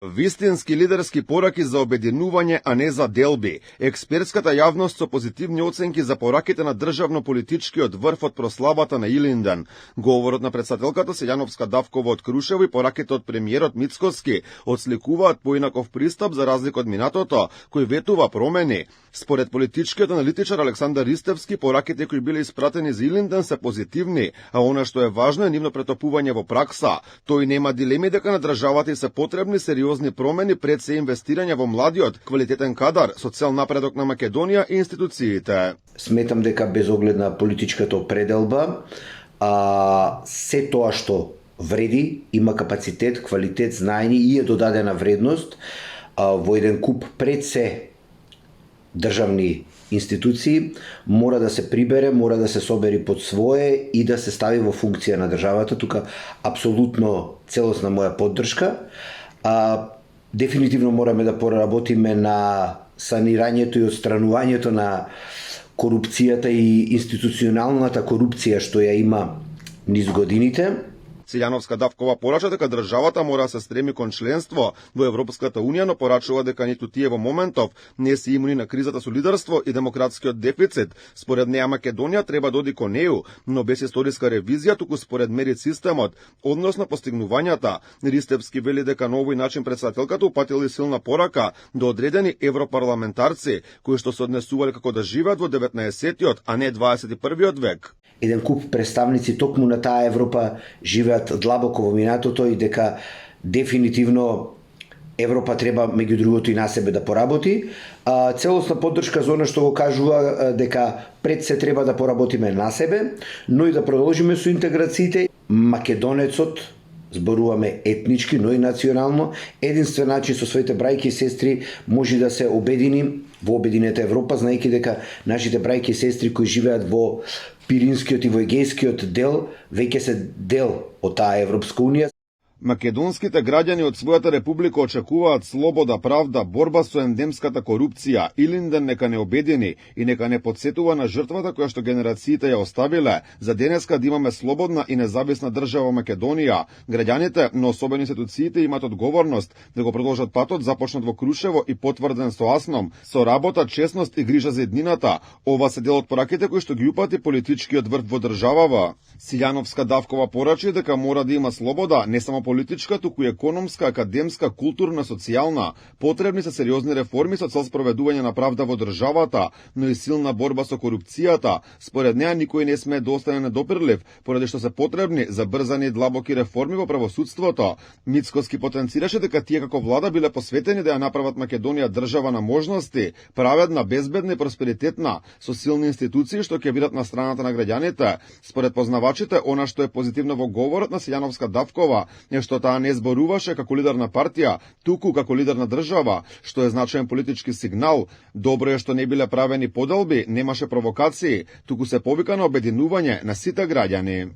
Вистински лидерски пораки за обединување, а не за делби. Експертската јавност со позитивни оценки за пораките на државно-политичкиот врв од прославата на Илинден. Говорот на председателката Силјановска Давкова од Крушево и пораките од премиерот Мицкоски отсликуваат поинаков пристап за разлика од минатото, кој ветува промени. Според политичкиот аналитичар Александар Ристевски, пораките кои биле испратени за Илинден се позитивни, а она што е важно е нивно претопување во пракса. Тој нема дилеми дека на државата и се потребни сериозни промени пред се инвестирање во младиот, квалитетен кадар, социјал напредок на Македонија и институциите. Сметам дека без оглед на политичката определба, се тоа што вреди, има капацитет, квалитет, знаење и е додадена вредност во еден куп пред се државни институции, мора да се прибере, мора да се собери под свое и да се стави во функција на државата. Тука апсолутно целосна моја поддршка. Дефинитивно мораме да поработиме на санирањето и отстранувањето на корупцијата и институционалната корупција што ја има низ годините. Силјановска Давкова порача дека државата мора да се стреми кон членство во Европската унија, но порачува дека ниту тие во моментов не се имуни на кризата со лидерство и демократскиот дефицит. Според неа Македонија треба да оди кон неу, но без историска ревизија, туку според мерит системот, односно постигнувањата. Ристевски вели дека на овој начин председателката упатила силна порака до одредени европарламентарци, кои што се однесувале како да живеат во 19-тиот, а не 21-виот век. Еден куп представници токму на таа Европа живеат длабоко во минатото и дека дефинитивно Европа треба меѓу другото и на себе да поработи. Целосна поддршка за она што го кажува дека пред се треба да поработиме на себе, но и да продолжиме со интеграциите. Македонецот, зборуваме етнички, но и национално, единствен начин со своите брајки и сестри може да се обедини во обединета Европа, знаејќи дека нашите брајки и сестри кои живеат во Пиринскиот и во Егејскиот дел веќе се дел од таа Европска унија. Македонските граѓани од својата република очекуваат слобода, правда, борба со ендемската корупција. Илинден нека не обедини и нека не подсетува на жртвата која што генерациите ја оставиле за денеска да имаме слободна и независна држава Македонија. Граѓаните, но особено институциите имаат одговорност да го продолжат патот започнат во Крушево и потврден со Асном, со работа, честност и грижа за еднината. Ова се дел од пораките кои што ги упати политичкиот врв во државава. Силјановска Давкова порачи дека мора да има слобода, не само политичка, туку и економска, академска, културна, социјална. Потребни се сериозни реформи со цел спроведување на правда во државата, но и силна борба со корупцијата. Според неа никој не смее да остане недопирлив, поради што се потребни забрзани и длабоки реформи во правосудството. Мицкоски потенцираше дека тие како влада биле посветени да ја направат Македонија држава на можности, праведна, безбедна и просперитетна, со силни институции што ќе бидат на страната на граѓаните. Според познавачите, она што е позитивно во говорот на Силјановска Давкова е што таа не зборуваше како лидер на партија, туку како лидер на држава, што е значаен политички сигнал. Добро е што не биле правени поделби, немаше провокации, туку се повика на обединување на сите граѓани.